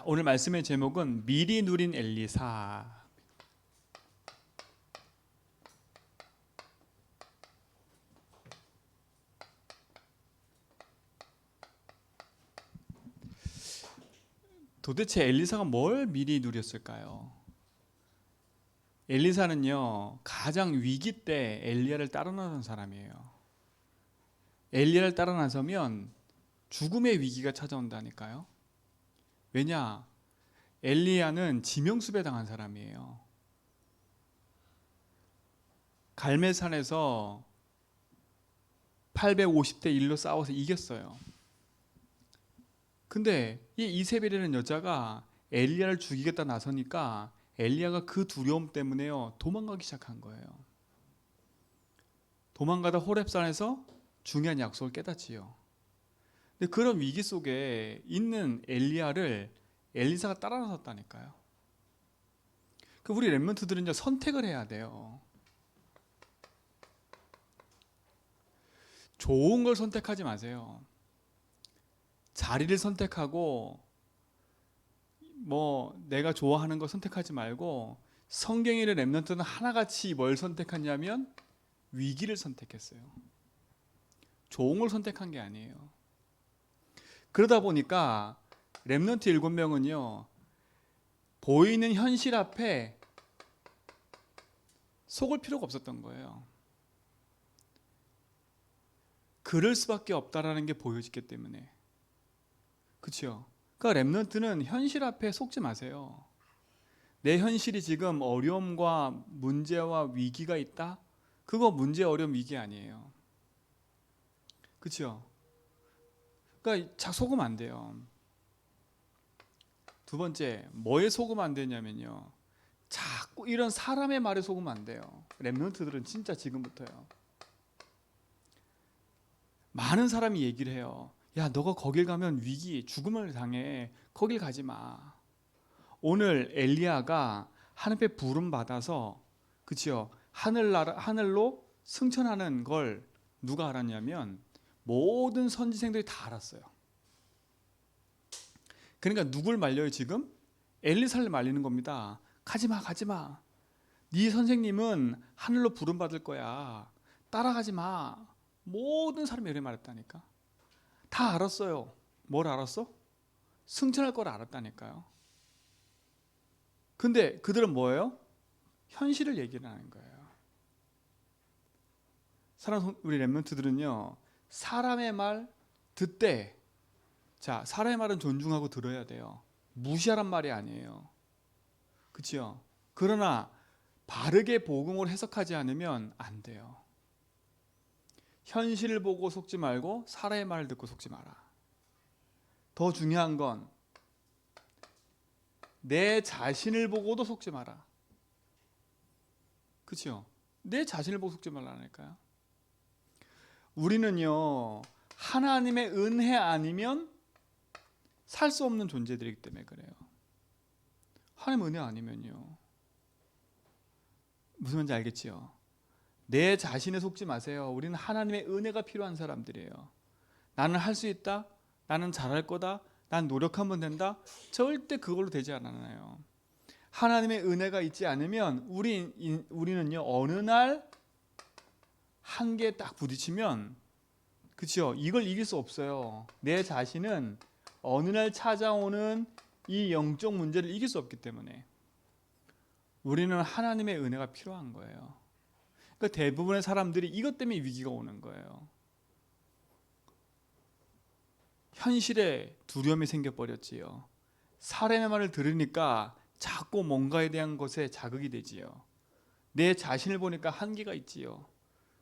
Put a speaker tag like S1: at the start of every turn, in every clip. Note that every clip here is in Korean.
S1: 자, 오늘 말씀의 제목은 미리 누린 엘리사. 도대체 엘리사가 뭘 미리 누렸을까요? 엘리사는요, 가장 위기 때 엘리야를 따라 나선 사람이에요. 엘리야를 따라 나서면 죽음의 위기가 찾아온다니까요. 왜냐? 엘리야는 지명수배 당한 사람이에요. 갈멜산에서 850대 1로 싸워서 이겼어요. 근데 이 이세벨이라는 여자가 엘리야를 죽이겠다 나서니까 엘리야가 그 두려움 때문에요, 도망가기 시작한 거예요. 도망가다 호렙산에서 중요한 약속을 깨닫지요. 근데 그런 위기 속에 있는 엘리야를 엘리사가 따라 나섰다니까요. 우리 렘넌트들은 선택을 해야 돼요. 좋은 걸 선택하지 마세요. 자리를 선택하고 내가 좋아하는 거 선택하지 말고, 성경의 렘넌트는 하나같이 뭘 선택했냐면 위기를 선택했어요. 좋은 걸 선택한 게 아니에요. 그러다 보니까 렘넌트 7명은요, 보이는 현실 앞에 속을 필요가 없었던 거예요. 그럴 수밖에 없다라는 게 보여지기 때문에. 그렇죠? 그러니까 렘넌트는 현실 앞에 속지 마세요. 내 현실이 지금 어려움과 문제와 위기가 있다? 그거 문제, 어려움, 위기 아니에요. 그렇죠? 그러니까 속으면 안 돼요. 두 번째, 뭐에 속으면 안 되냐면요, 자꾸 이런 사람의 말에 속으면 안 돼요. 렘넌트들은 진짜 지금부터요. 많은 사람이 얘기를 해요. 야, 너가 거길 가면 위기, 죽음을 당해. 거길 가지 마. 오늘 엘리야가 하늘의 부름 받아서, 그치요, 하늘로 승천하는 걸 누가 알았냐면 모든 선지생들이 다 알았어요. 그러니까 누굴 말려요 지금? 엘리사를 말리는 겁니다. 가지마, 가지마. 네 선생님은 하늘로 부름 받을 거야. 따라가지 마. 모든 사람이 이렇게 말했다니까. 다 알았어요. 뭘 알았어? 승천할 걸 알았다니까요. 근데 그들은 뭐예요? 현실을 얘기를 하는 거예요. 우리 렘넌트들은요, 사람의 말 듣되, 자, 사람의 말은 존중하고 들어야 돼요. 무시하란 말이 아니에요. 그렇죠? 그러나 바르게 복음을 해석하지 않으면 안 돼요. 현실을 보고 속지 말고 사람의 말을 듣고 속지 마라. 더 중요한 건 내 자신을 보고도 속지 마라. 그렇죠? 내 자신을 보고 속지 말라니까요. 우리는요, 하나님의 은혜 아니면 살 수 없는 존재들이기 때문에 그래요. 하나님 은혜 아니면요, 무슨 말인지 알겠지요? 내 자신에 속지 마세요. 우리는 하나님의 은혜가 필요한 사람들이에요. 나는 할 수 있다, 나는 잘할 거다, 난 노력하면 된다, 절대 그걸로 되지 않아요. 하나님의 은혜가 있지 않으면 우리는요, 어느 날 한계에 딱 부딪히면, 그렇죠, 이걸 이길 수 없어요. 내 자신은 어느 날 찾아오는 이 영적 문제를 이길 수 없기 때문에 우리는 하나님의 은혜가 필요한 거예요. 그러니까 대부분의 사람들이 이것 때문에 위기가 오는 거예요. 현실에 두려움이 생겨버렸지요. 사람의 말을 들으니까 자꾸 뭔가에 대한 것에 자극이 되지요. 내 자신을 보니까 한계가 있지요.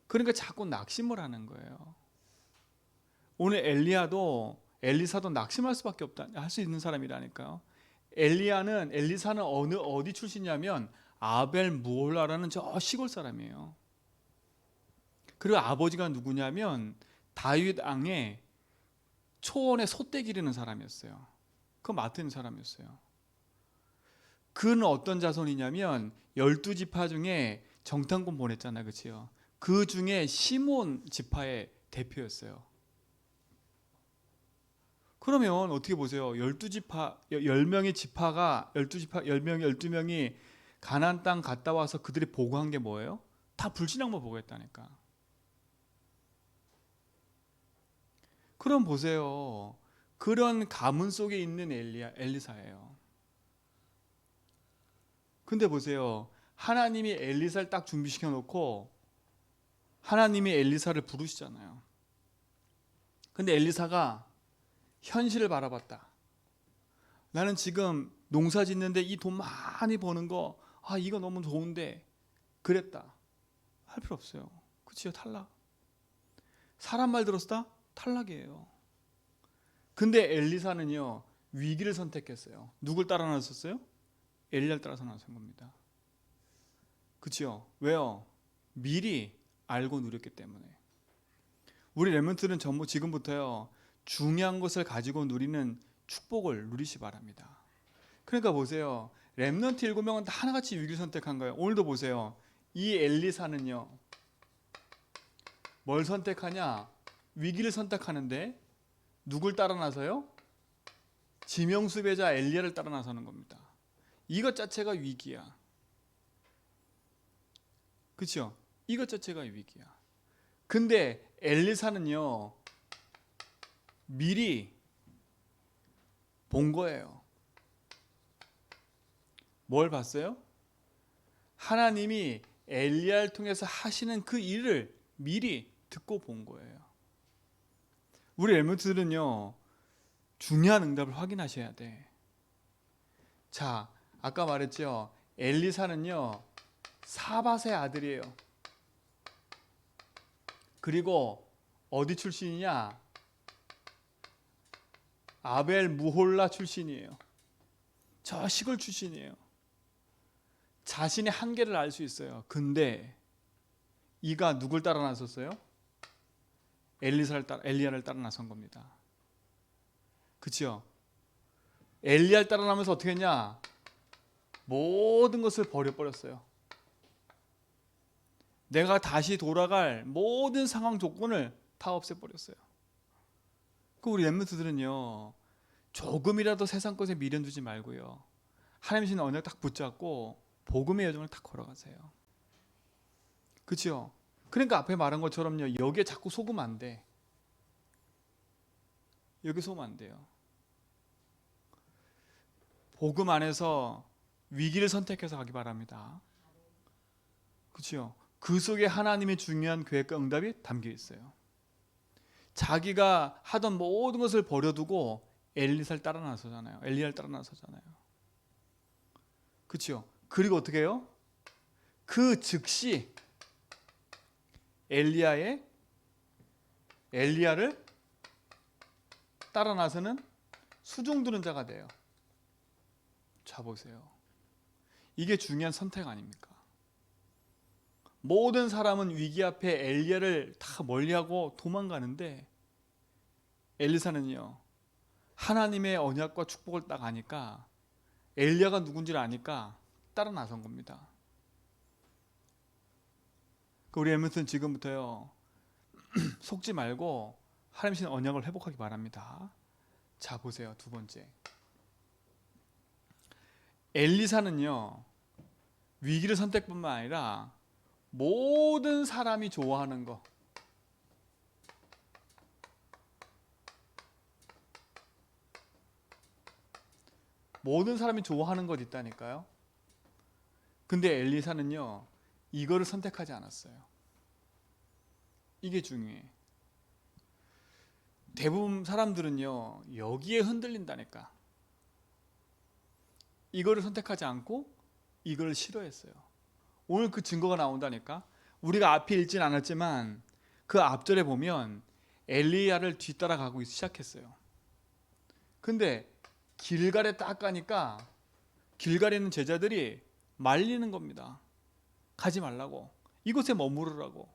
S1: 그러니까 자꾸 낙심을 하는 거예요. 오늘 엘리사도 낙심할 수밖에 없다, 할 수 있는 사람이라니까요. 엘리사는 어디 출신이냐면 아벨 무홀라라는 저 시골 사람이에요. 그리고 아버지가 누구냐면 다윗 왕의 초원에 소떼 기르는 사람이었어요. 그거 맡은 사람이었어요. 그는 어떤 자손이냐면 12지파 중에 정탐꾼 보냈잖아요. 그치요? 그 중에 시몬 지파의 대표였어요. 그러면 어떻게 보세요? 12지파 10명의 지파가 12지파 10명이 12명이 가나안 땅 갔다 와서 그들이 보고한 게 뭐예요? 다 불신앙만 보고했다니까. 그럼 보세요. 그런 가문 속에 있는 엘리사예요. 근데 보세요. 하나님이 엘리사를 딱 준비시켜 놓고 하나님이 엘리사를 부르시잖아요. 근데 엘리사가 현실을 바라봤다. 나는 지금 농사 짓는데 이 돈 많이 버는 거, 이거 너무 좋은데 그랬다. 할 필요 없어요. 그치요? 탈락. 사람 말 들었다? 탈락이에요. 근데 엘리사는요, 위기를 선택했어요. 누굴 따라 나섰어요? 엘리야를 따라서 나선 겁니다. 그치요? 왜요? 미리 알고 누렸기 때문에. 우리 렘넌트는 전부 지금부터요, 중요한 것을 가지고 누리는 축복을 누리시 바랍니다. 그러니까 보세요. 렘넌트 7명은 다 하나같이 위기를 선택한 거예요. 오늘도 보세요. 이 엘리사는요, 뭘 선택하냐? 위기를 선택하는데 누굴 따라 나서요? 지명수배자 엘리야를 따라 나서는 겁니다. 이것 자체가 위기야. 그렇죠? 이것 자체가 위기야. 근데 엘리사는요, 미리 본 거예요. 뭘 봤어요? 하나님이 엘리야를 통해서 하시는 그 일을 미리 듣고 본 거예요. 우리 렘넌트들은요, 중요한 응답을 확인하셔야 돼. 자, 아까 말했죠. 엘리사는요, 사밧의 아들이에요. 그리고 어디 출신이냐? 아벨 무홀라 출신이에요. 저 시골 출신이에요. 자신의 한계를 알 수 있어요. 근데 이가 누굴 따라 나섰어요? 엘리야를 따라 나선 겁니다. 그치요? 엘리야를 따라 나면서 어떻게 했냐? 모든 것을 버려버렸어요. 내가 다시 돌아갈 모든 상황 조건을 다 없애버렸어요. 그 우리 렘넌트들은요, 조금이라도 세상 것에 미련 두지 말고요, 하나님 주신 언약 딱 붙잡고 복음의 여정을 딱 걸어가세요. 그렇죠? 그러니까 앞에 말한 것처럼요, 여기에 자꾸 속으면 안 돼. 여기 속으면 안 돼요. 복음 안에서 위기를 선택해서 가기 바랍니다. 그렇죠? 그 속에 하나님의 중요한 계획과 응답이 담겨 있어요. 자기가 하던 모든 것을 버려두고 엘리야를 따라 나서잖아요. 그렇죠? 그리고 어떻게 해요? 그 즉시 엘리야를 따라 나서는 수종드는 자가 돼요. 자 보세요. 이게 중요한 선택 아닙니까? 모든 사람은 위기 앞에 엘리야를 다 멀리하고 도망가는데 엘리사는요, 하나님의 언약과 축복을 딱 아니까, 엘리야가 누군지를 아니까 따라 나선 겁니다. 우리 렘넌트는 지금부터요, 속지 말고 하나님 주신 언약을 회복하기 바랍니다. 자 보세요. 두 번째, 엘리사는요, 위기를 선택뿐만 아니라 모든 사람이 좋아하는 거, 모든 사람이 좋아하는 것 있다니까요. 근데 엘리사는요, 이거를 선택하지 않았어요. 이게 중요해. 대부분 사람들은요, 여기에 흔들린다니까. 이거를 선택하지 않고 이걸 싫어했어요. 오늘 그 증거가 나온다니까. 우리가 앞에 읽진 않았지만 그 앞절에 보면 엘리야를 뒤따라가고 시작했어요. 근데 길갈에 딱 가니까 길갈에 있는 제자들이 말리는 겁니다. 가지 말라고. 이곳에 머무르라고.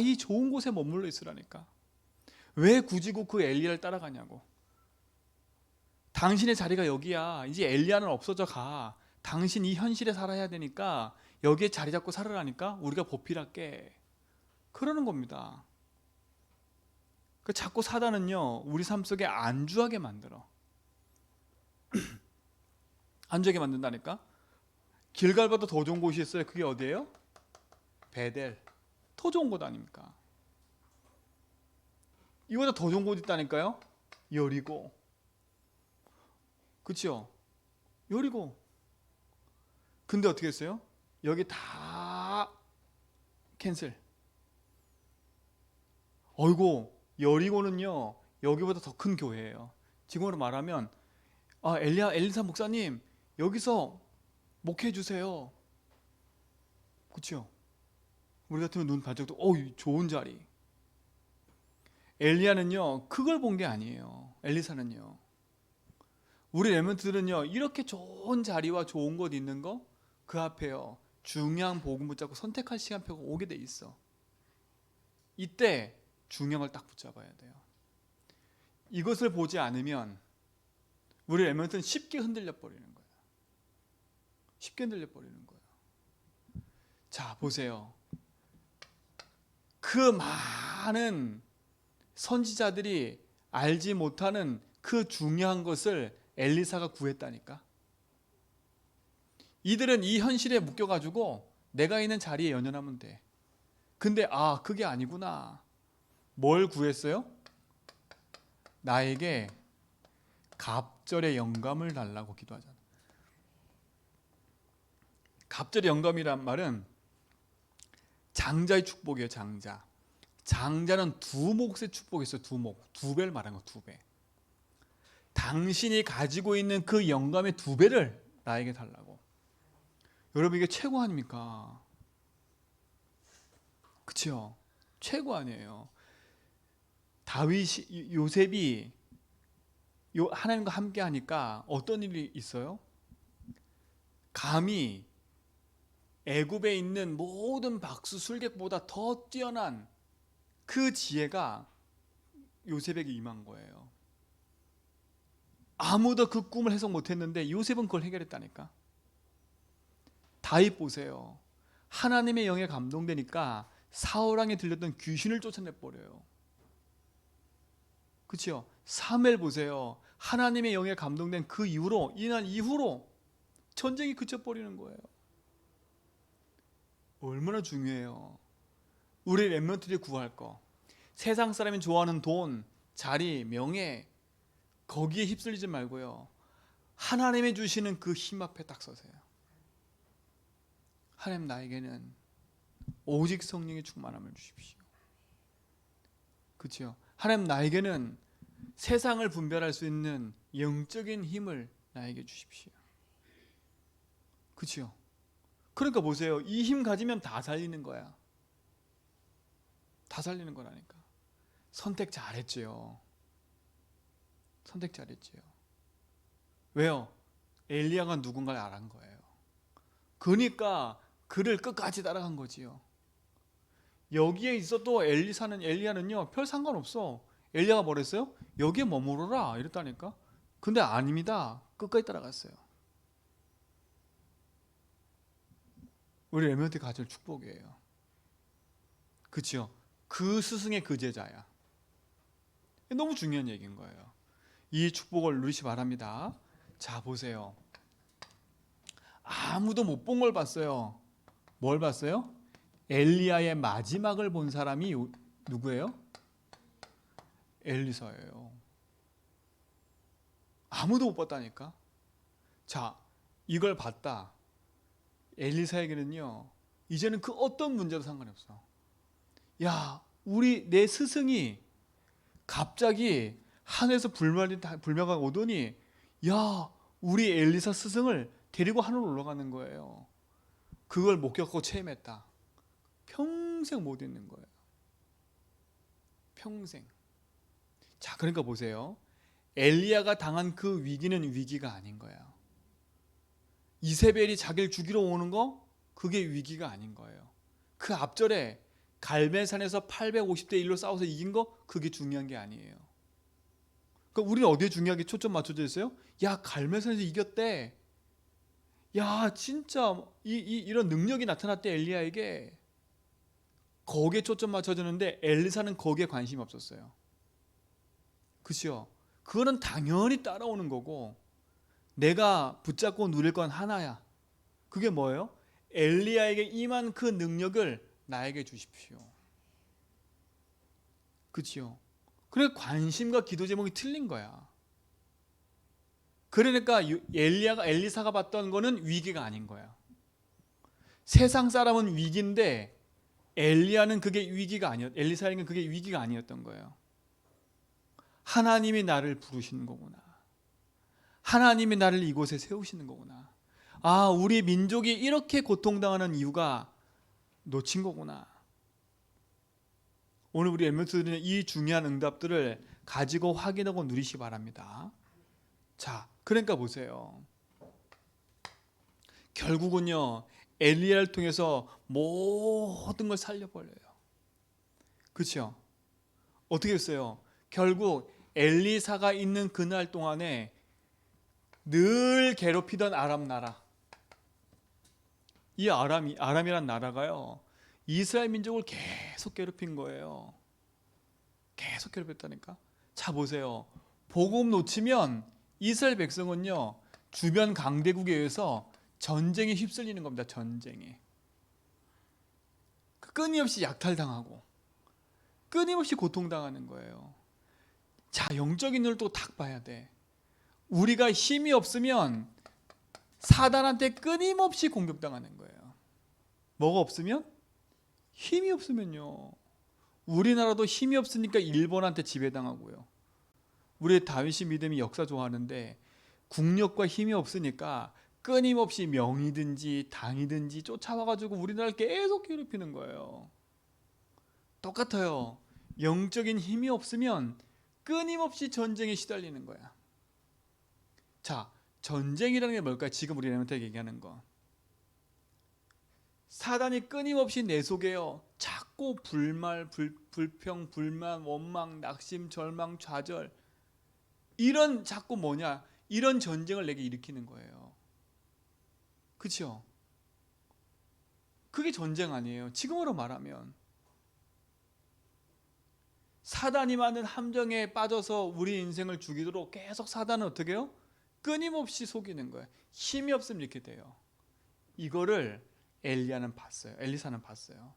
S1: 이 좋은 곳에 머물러 있으라니까. 왜 굳이 그 엘리야를 따라가냐고. 당신의 자리가 여기야. 이제 엘리야는 없어져 가. 당신 이 현실에 살아야 되니까 여기에 자리 잡고 살으라니까. 우리가 보필할게. 그러는 겁니다. 그 자꾸 사단은요 우리 삶 속에 안주하게 만들어. 안주하게 만든다니까. 길갈보다 더 좋은 곳이 있어요. 그게 어디예요? 베델. 더 좋은 곳 아닙니까? 이거보다 더 좋은 곳 있다니까요. 여리고. 그렇죠? 여리고. 근데 어떻게 했어요? 여기 다 캔슬. 어이고, 여리고는요 여기보다 더 큰 교회예요. 지금으로 말하면 엘리사 목사님 여기서 목회해 주세요. 그렇죠? 우리 같으면 눈 반짝 뜨고 좋은 자리. 엘리야는요 그걸 본 게 아니에요. 엘리사는요. 우리 레몬트들은요 이렇게 좋은 자리와 좋은 곳 있는 거 그 앞에요 중요한 복음 붙잡고 선택할 시간표가 오게 돼 있어. 이때 중요한 걸 딱 붙잡아야 돼요. 이것을 보지 않으면 우리 레몬트는 쉽게 흔들려 버리는 거예요. 쉽게 흔들려 버리는 거예요. 자 보세요. 그 많은 선지자들이 알지 못하는 그 중요한 것을 엘리사가 구했다니까. 이들은 이 현실에 묶여가지고 내가 있는 자리에 연연하면 돼. 근데 그게 아니구나. 뭘 구했어요? 나에게 갑절의 영감을 달라고 기도하잖아. 갑절의 영감이란 말은 장자의 축복이에요. 장자. 장자는 두 몫의 축복이 있어요. 두 몫. 두 배를 말하는 거. 두 배. 당신이 가지고 있는 그 영감의 두 배를 나에게 달라고. 여러분 이게 최고 아닙니까? 그렇죠? 최고 아니에요. 요셉이 하나님과 함께 하니까 어떤 일이 있어요? 감히 애굽에 있는 모든 박수 술객보다 더 뛰어난 그 지혜가 요셉에게 임한 거예요. 아무도 그 꿈을 해석 못했는데 요셉은 그걸 해결했다니까. 다윗 보세요. 하나님의 영에 감동되니까 사울왕에 들렸던 귀신을 쫓아내 버려요. 그렇죠? 사무엘 보세요. 하나님의 영에 감동된 그 이후로 이날 이후로 전쟁이 그쳐버리는 거예요. 얼마나 중요해요. 우리 렘넌트들이 구할 거. 세상 사람이 좋아하는 돈, 자리, 명예 거기에 휩쓸리지 말고요. 하나님이 주시는 그 힘 앞에 딱 서세요. 하나님 나에게는 오직 성령의 충만함을 주십시오. 그렇죠? 하나님 나에게는 세상을 분별할 수 있는 영적인 힘을 나에게 주십시오. 그렇죠? 그러니까 보세요. 이 힘 가지면 다 살리는 거야. 다 살리는 거라니까. 선택 잘했지요. 선택 잘했지요. 왜요? 엘리야가 누군가를 알은 거예요. 그러니까 그를 끝까지 따라간 거지요. 여기에 있어도 엘리야는요 별 상관없어. 엘리야가 뭐랬어요? 여기에 머무르라 이랬다니까. 근데 아닙니다. 끝까지 따라갔어요. 우리 레몬트 가질 축복이에요. 그렇죠? 그 스승의 그 제자야. 너무 중요한 얘기인 거예요. 이 축복을 누리시 바랍니다. 자 보세요. 아무도 못 본 걸 봤어요. 뭘 봤어요? 엘리야의 마지막을 본 사람이 누구예요? 엘리사예요. 아무도 못 봤다니까. 자, 이걸 봤다. 엘리사에게는요, 이제는 그 어떤 문제도 상관이 없어. 야, 내 스승이 갑자기 하늘에서 불멸가 오더니, 야, 우리 엘리사 스승을 데리고 하늘로 올라가는 거예요. 그걸 목격하고 체험했다. 평생 못 잊는 거예요. 평생. 자, 그러니까 보세요. 엘리야가 당한 그 위기는 위기가 아닌 거야. 이세벨이 자기를 죽이러 오는 거 그게 위기가 아닌 거예요. 그 앞절에 갈멜산에서 850대 1로 싸워서 이긴 거 그게 중요한 게 아니에요. 그러니까 우리는 어디에 중요하게 초점 맞춰져 있어요? 야, 갈멜산에서 이겼대. 야, 진짜 이런 능력이 나타났대 엘리야에게. 거기에 초점 맞춰졌는데 엘리사는 거기에 관심이 없었어요. 그죠? 그거는 당연히 따라오는 거고, 내가 붙잡고 누릴 건 하나야. 그게 뭐예요? 엘리야에게 임한 그 능력을 나에게 주십시오. 그치요? 그래 관심과 기도 제목이 틀린 거야. 그러니까 엘리사가 봤던 거는 위기가 아닌 거야. 세상 사람은 위기인데 엘리야는 그게 위기가 아니었. 엘리사에게는 그게 위기가 아니었던 거예요. 하나님이 나를 부르시는 거구나. 하나님이 나를 이곳에 세우시는 거구나. 아, 우리 민족이 이렇게 고통당하는 이유가 놓친 거구나. 오늘 우리 엠메트들은 이 중요한 응답들을 가지고 확인하고 누리시 바랍니다. 자, 그러니까 보세요. 결국은요, 엘리야를 통해서 모든 걸 살려버려요. 그렇죠? 어떻게 했어요? 결국 엘리사가 있는 그날 동안에 늘 괴롭히던 아람 나라, 이 아람이란 나라가요, 이스라엘 민족을 계속 괴롭힌 거예요. 계속 괴롭혔다니까. 자, 보세요. 복음 놓치면 이스라엘 백성은요, 주변 강대국에 의해서 전쟁에 휩쓸리는 겁니다. 전쟁에. 끊임없이 약탈당하고 끊임없이 고통당하는 거예요. 자, 영적인 눈을 또 딱 봐야 돼. 우리가 힘이 없으면 사단한테 끊임없이 공격당하는 거예요. 뭐가 없으면? 힘이 없으면요. 우리나라도 힘이 없으니까 일본한테 지배당하고요. 우리 다윗이 믿음이 역사 좋아하는데 국력과 힘이 없으니까 끊임없이 명이든지 당이든지 쫓아와가지고 우리나라를 계속 괴롭히는 거예요. 똑같아요. 영적인 힘이 없으면 끊임없이 전쟁에 시달리는 거야. 자, 전쟁이라는 게 뭘까요? 지금 우리 레몬트에게 얘기하는 거. 사단이 끊임없이 내 속에요, 자꾸 불평, 불만, 원망, 낙심, 절망, 좌절, 이런 자꾸 뭐냐, 이런 전쟁을 내게 일으키는 거예요. 그렇죠? 그게 전쟁 아니에요. 지금으로 말하면 사단이 만든 함정에 빠져서 우리 인생을 죽이도록 계속 사단은 어떻게 해요? 끊임없이 속이는 거예요. 힘이 없으면 이렇게 돼요. 이거를 엘리야는 봤어요. 엘리사는 봤어요.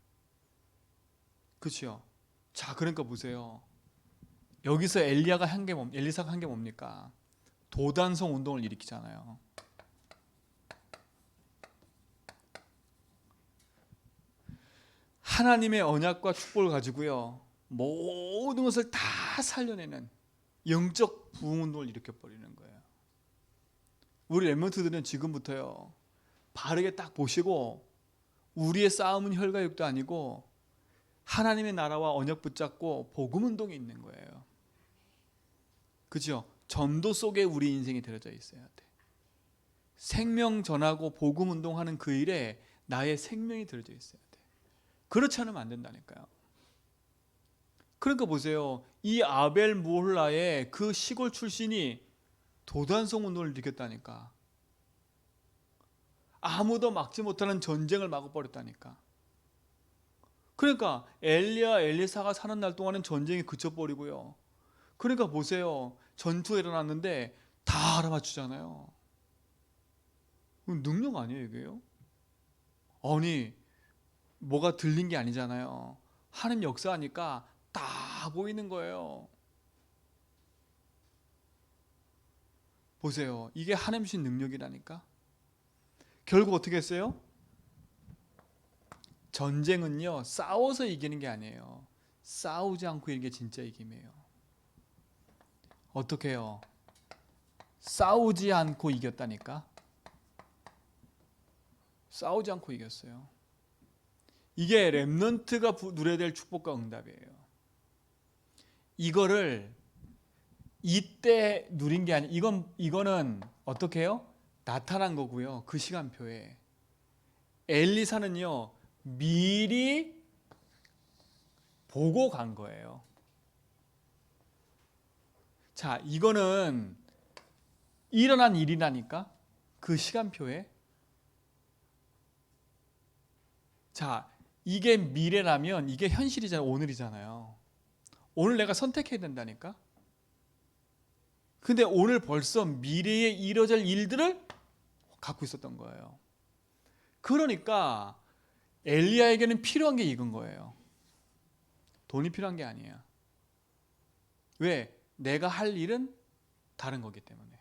S1: 그렇죠? 자, 그러니까 보세요. 여기서 엘리사가 한 게 뭡니까? 도단성 운동을 일으키잖아요. 하나님의 언약과 축복을 가지고요, 모든 것을 다 살려내는 영적 부흥 운동을 일으켜버리는 거예요. 우리 렘넌트들은 지금부터요, 바르게 딱 보시고, 우리의 싸움은 혈과 육도 아니고 하나님의 나라와 언약 붙잡고 복음 운동에 있는 거예요. 그죠? 전도 속에 우리 인생이 들어져 있어야 돼. 생명 전하고 복음 운동하는 그 일에 나의 생명이 들어져 있어야 돼. 그렇지 않으면 안 된다니까요. 그러니까 보세요. 이 아벨 무홀라의 그 시골 출신이 도단성 운동을 일으켰다니까. 아무도 막지 못하는 전쟁을 막아버렸다니까. 그러니까 엘리사가 사는 날 동안은 전쟁이 그쳐버리고요. 그러니까 보세요. 전투가 일어났는데 다 알아맞추잖아요. 능력 아니에요, 이게요? 아니, 뭐가 들린 게 아니잖아요. 하나님 역사하니까 다 보이는 거예요. 보세요. 이게 하나님 주신 능력이라니까. 결국 어떻게 했어요? 전쟁은요, 싸워서 이기는 게 아니에요. 싸우지 않고 이기는 게 진짜 이김이에요. 어떻게 해요? 싸우지 않고 이겼다니까. 싸우지 않고 이겼어요. 이게 렘넌트가 누려야 될 축복과 응답이에요. 이거를 이때 누린 게 이거는 어떻게 해요? 나타난 거고요. 그 시간표에. 엘리사는요, 미리 보고 간 거예요. 자, 이거는 일어난 일이라니까. 그 시간표에. 자, 이게 미래라면 이게 현실이잖아요. 오늘이잖아요. 오늘 내가 선택해야 된다니까. 근데 오늘 벌써 미래에 이뤄질 일들을 갖고 있었던 거예요. 그러니까 엘리야에게는 필요한 게 이건 거예요. 돈이 필요한 게 아니에요. 왜? 내가 할 일은 다른 거기 때문에.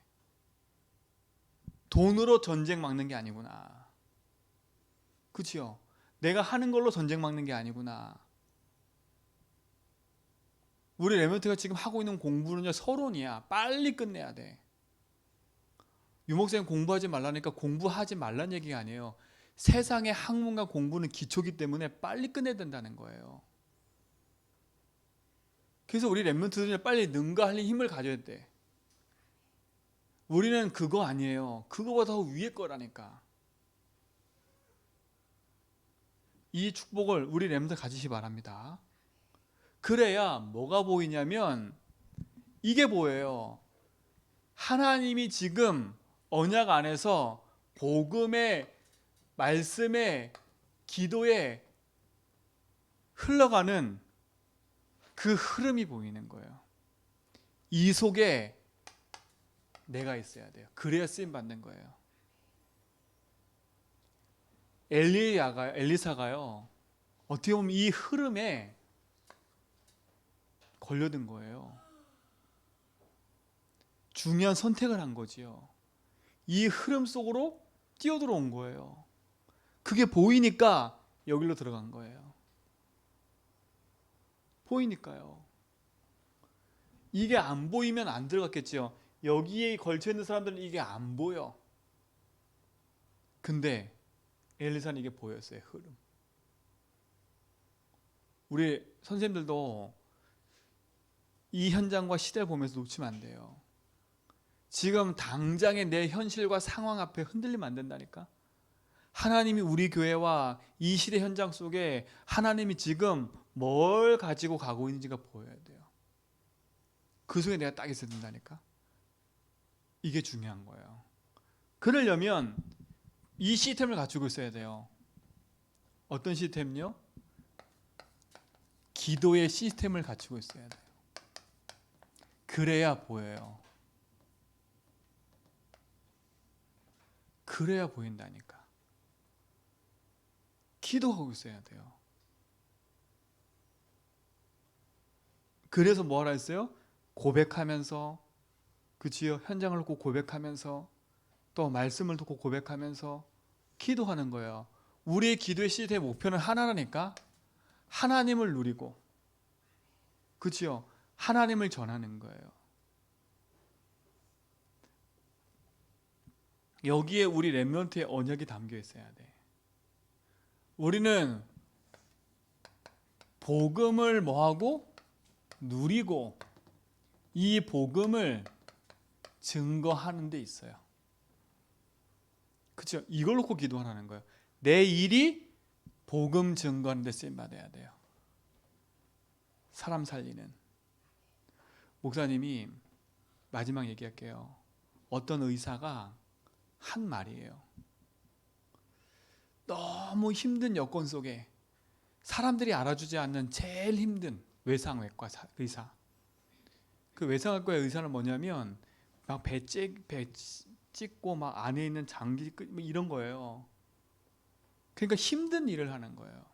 S1: 돈으로 전쟁 막는 게 아니구나. 그치요? 내가 하는 걸로 전쟁 막는 게 아니구나. 우리 레몬트가 지금 하고 있는 공부는요, 서론이야. 빨리 끝내야 돼. 유목사님 공부하지 말라니까 공부하지 말란 얘기가 아니에요. 세상의 학문과 공부는 기초기 때문에 빨리 끝내야 된다는 거예요. 그래서 우리 랩런트들이 빨리 능가할 힘을 가져야 돼. 우리는 그거 아니에요. 그거보다 더 위에 거라니까. 이 축복을 우리 랩런트 가지시 바랍니다. 그래야 뭐가 보이냐면 이게 보여요. 하나님이 지금 언약 안에서 복음의 말씀의 기도에 흘러가는 그 흐름이 보이는 거예요. 이 속에 내가 있어야 돼요. 그래야 쓰임 받는 거예요. 엘리사가요. 어떻게 보면 이 흐름에 걸려든 거예요. 중요한 선택을 한 거지요. 이 흐름 속으로 뛰어들어온 거예요. 그게 보이니까 여기로 들어간 거예요. 보이니까요. 이게 안 보이면 안 들어갔겠지요. 여기에 걸쳐 있는 사람들은 이게 안 보여. 근데 엘리사는 이게 보였어요. 흐름. 우리 선생님들도 이 현장과 시대를 보면서 놓치면 안 돼요. 지금 당장의 내 현실과 상황 앞에 흔들리면 안 된다니까. 하나님이 우리 교회와 이 시대 현장 속에 하나님이 지금 뭘 가지고 가고 있는지가 보여야 돼요. 그 속에 내가 딱 있어야 된다니까. 이게 중요한 거예요. 그러려면 이 시스템을 갖추고 있어야 돼요. 어떤 시스템요? 기도의 시스템을 갖추고 있어야 돼요. 그래야 보여요. 그래야 보인다니까. 기도하고 있어야 돼요. 그래서 뭐하라 했어요? 고백하면서, 그치요? 현장을 놓고 고백하면서, 또 말씀을 듣고 고백하면서 기도하는 거예요. 우리의 기도의 시대의 목표는 하나라니까. 하나님을 누리고, 그치요? 하나님을 전하는 거예요. 여기에 우리 렘넌트의 언약이 담겨 있어야 돼. 우리는 복음을 뭐하고? 누리고 이 복음을 증거하는 데 있어요. 그렇죠? 이걸 놓고 기도하라는 거예요. 내 일이 복음 증거하는 데 쓰임 받아야 돼요. 사람 살리는. 목사님이 마지막 얘기할게요. 어떤 의사가 한 말이에요. 너무 힘든 여건 속에 사람들이 알아주지 않는 제일 힘든 외상외과 의사. 그 외상외과 의사는 뭐냐면 막 배 찍고 막 안에 있는 장기 뭐 이런 거예요. 그러니까 힘든 일을 하는 거예요.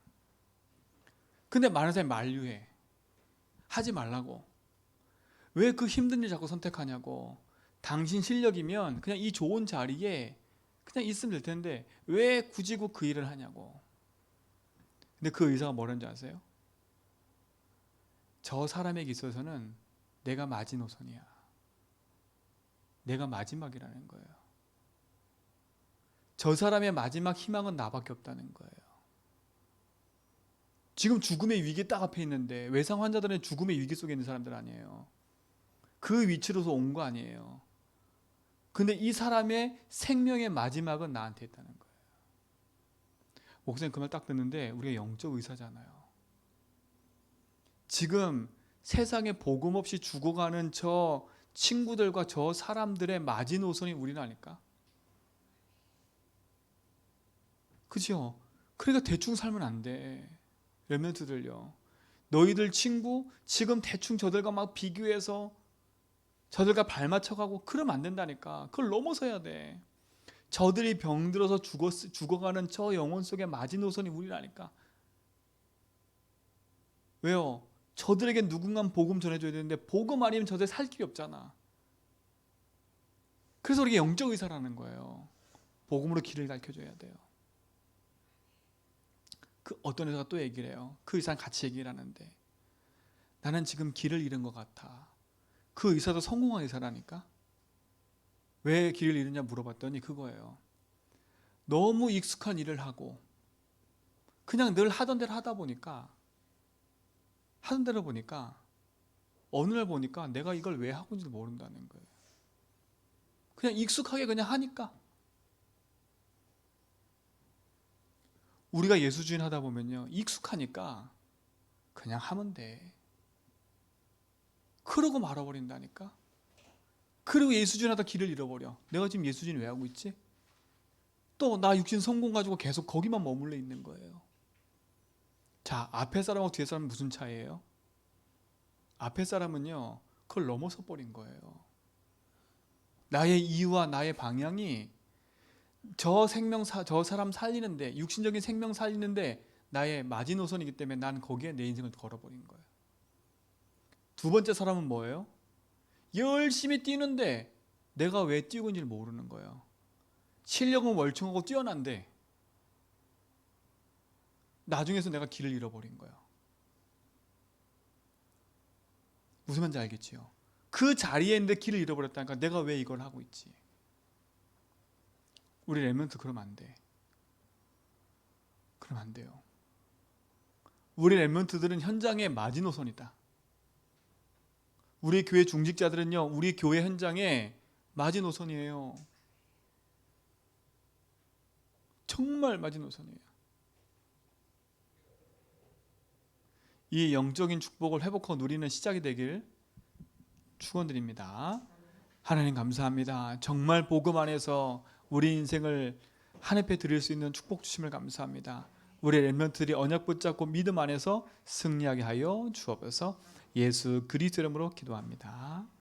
S1: 근데 많은 사람이 만류해. 하지 말라고. 왜 그 힘든 일 자꾸 선택하냐고. 당신 실력이면 그냥 이 좋은 자리에 그냥 있으면 될 텐데 왜 굳이 그 일을 하냐고. 근데 그 의사가 뭐라는지 아세요? 저 사람에게 있어서는 내가 마지노선이야. 내가 마지막이라는 거예요. 저 사람의 마지막 희망은 나밖에 없다는 거예요. 지금 죽음의 위기 딱 앞에 있는데 외상 환자들은 죽음의 위기 속에 있는 사람들 아니에요. 그 위치로서 온 거 아니에요. 근데 이 사람의 생명의 마지막은 나한테 있다는 거예요. 목사님 그 말 딱 듣는데 우리가 영적 의사잖아요. 지금 세상에 복음 없이 죽어가는 저 친구들과 저 사람들의 마지노선이 우리라니까. 그죠? 그러니까 대충 살면 안 돼. 렘넌트들요. 너희들 친구 지금 대충 저들과 막 비교해서 저들과 발 맞춰가고 그러면 안 된다니까. 그걸 넘어서야 돼. 저들이 병들어서 죽어가는 저 영혼 속의 마지노선이 우리라니까. 왜요? 저들에게 누군가 복음 전해줘야 되는데 복음 아니면 저들 살 길이 없잖아. 그래서 우리가 영적 의사라는 거예요. 복음으로 길을 가르쳐줘야 돼요. 그 어떤 의사가 또 얘기를 해요. 그 의사는 같이 얘기를 하는데 나는 지금 길을 잃은 것 같아. 그 의사도 성공한 의사라니까. 왜 길을 잃었냐 물어봤더니 그거예요. 너무 익숙한 일을 하고 그냥 늘 하던 대로 하다 보니까 어느 날 보니까 내가 이걸 왜 하고 있는지 모른다는 거예요. 그냥 익숙하게 그냥 하니까. 우리가 예수주의 하다 보면요, 익숙하니까 그냥 하면 돼. 그러고 말아버린다니까. 그리고 예수주의 하다 길을 잃어버려. 내가 지금 예수주의 왜 하고 있지? 또 나 육신 성공 가지고 계속 거기만 머물러 있는 거예요. 자, 앞에 사람하고 뒤에 사람은 무슨 차이예요? 앞에 사람은요, 그걸 넘어서 버린 거예요. 나의 이유와 나의 방향이 저 사람 살리는데, 육신적인 생명 살리는데 나의 마지노선이기 때문에 나는 거기에 내 인생을 걸어버린 거예요. 두 번째 사람은 뭐예요? 열심히 뛰는데 내가 왜 뛰고 있는지 모르는 거예요. 실력은 월등하고 뛰어난데 나중에서 내가 길을 잃어버린 거예요. 무슨 말인지 알겠지요? 그 자리에 있는데 길을 잃어버렸다니까. 내가 왜 이걸 하고 있지? 우리 렘넌트 그러면 안 돼. 그러면 안 돼요. 우리 렘넌트들은 현장의 마지노선이다. 우리 교회 중직자들은요, 우리 교회 현장의 마지노선이에요. 정말 마지노선이에요. 이 영적인 축복을 회복하고 누리는 시작이 되길 축원드립니다. 하나님 감사합니다. 정말 복음 안에서 우리 인생을 하늘에 드릴 수 있는 축복 주심을 감사합니다. 우리 렘넌트들이 언약 붙잡고 믿음 안에서 승리하게 하여 주옵소서. 예수 그리스도 이름으로 기도합니다.